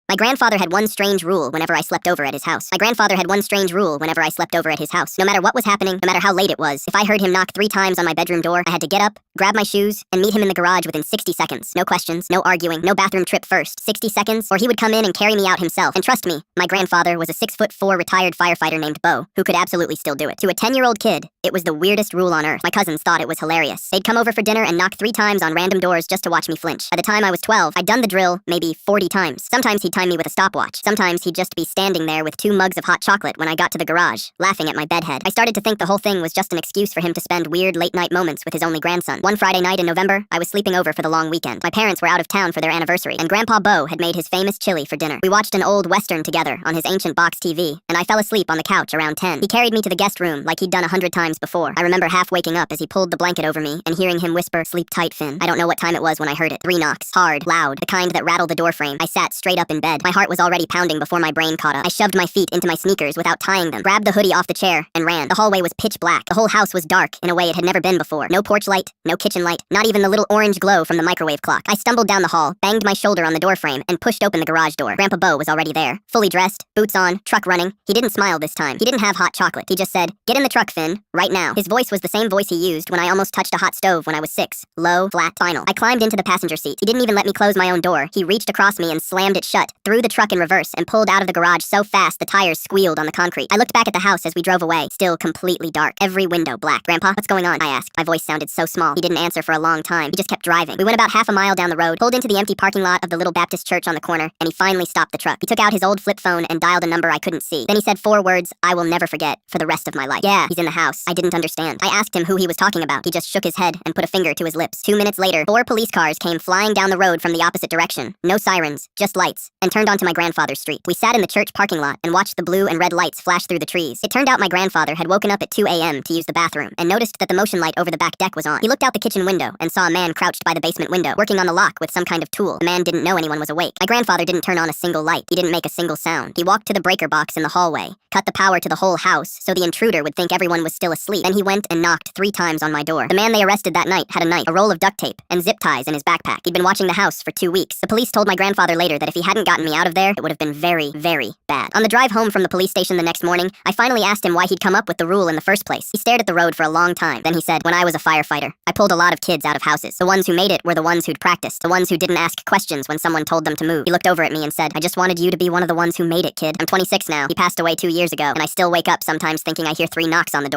My grandfather had one strange rule whenever I slept over at his house. No matter what was happening, no matter how late it was, if I heard him knock 3 times on my bedroom door, I had to get up, grab my shoes, and meet him in the garage within 60 seconds. No questions, no arguing, no bathroom trip first. 60 seconds, or he would come in and carry me out himself. And trust me, my grandfather was a 6'4" retired firefighter named Bo, who could absolutely still do it. To a 10-year-old kid, it was the weirdest rule on earth. My cousins thought it was hilarious. They'd come over for dinner and knock 3 times on random doors just to watch me flinch. By the time I was 12, I'd done the drill maybe 40 times. Sometimes he'd time me with a stopwatch. Sometimes he'd just be standing there with 2 mugs of hot chocolate when I got to the garage, laughing at my bedhead. I started to think the whole thing was just an excuse for him to spend weird late-night moments with his only grandson. One Friday night in November, I was sleeping over for the long weekend. My parents were out of town for their anniversary, and Grandpa Bo had made his famous chili for dinner. We watched an old Western together on his ancient box TV, and I fell asleep on the couch around 10. He carried me to the guest room like he'd done 100 times before. I remember half waking up as he pulled the blanket over me and hearing him whisper, "Sleep tight, Finn." I don't know what time it was when I heard it. 3 knocks. Hard, loud, the kind that rattled the doorframe. I sat straight up in bed. My heart was already pounding before my brain caught up. I shoved my feet into my sneakers without tying them, grabbed the hoodie off the chair, and ran. The hallway was pitch black. The whole house was dark in a way it had never been before. No porch light, no kitchen light, not even the little orange glow from the microwave clock. I stumbled down the hall, banged my shoulder on the doorframe, and pushed open the garage door. Grandpa Bo was already there, fully dressed, boots on, truck running. He didn't smile this time. He didn't have hot chocolate. He just said, "Get in the truck, Finn, right now." His voice was the same voice he used when I almost touched a hot stove when I was 6. Low, flat, final. I climbed into the passenger seat. He didn't even let me close my own door. He reached across me and slammed it shut, threw the truck in reverse, and pulled out of the garage so fast the tires squealed on the concrete. I looked back at the house as we drove away, still completely dark, every window black. "Grandpa, what's going on?" I asked. My voice sounded so small. He didn't answer for a long time. He just kept driving. We went about half a mile down the road, pulled into the empty parking lot of the little Baptist church on the corner, and he finally stopped the truck. He took out his old flip phone and dialed a number I couldn't see. Then he said 4 words I will never forget for the rest of my life. "Yeah, he's in the house." I didn't understand. I asked him who he was talking about. He just shook his head and put a finger to his lips. 2 minutes later, 4 police cars came flying down the road from the opposite direction. No sirens, just lights, and turned onto my grandfather's street. We sat in the church parking lot and watched the blue and red lights flash through the trees. It turned out my grandfather had woken up at 2 a.m. to use the bathroom and noticed that the motion light over the back deck was on. He looked out the kitchen window and saw a man crouched by the basement window, working on the lock with some kind of tool. The man didn't know anyone was awake. My grandfather didn't turn on a single light. He didn't make a single sound. He walked to the breaker box in the hallway, cut the power to the whole house so the intruder would think everyone was still asleep. Then he went and knocked 3 times on my door. The man they arrested that night had a knife, a roll of duct tape, and zip ties in his backpack. He'd been watching the house for 2 weeks. The police told my grandfather later that if he hadn't gotten me out of there, it would have been very, very bad. On the drive home from the police station the next morning, I finally asked him why he'd come up with the rule in the first place. He stared at the road for a long time. Then he said, "When I was a firefighter, I pulled a lot of kids out of houses. The ones who made it were the ones who'd practiced, the ones who didn't ask questions when someone told them to move." He looked over at me and said, "I just wanted you to be one of the ones who made it, kid." I'm 26 now. He passed away 2 years ago, and I still wake up sometimes thinking I hear 3 knocks on the door.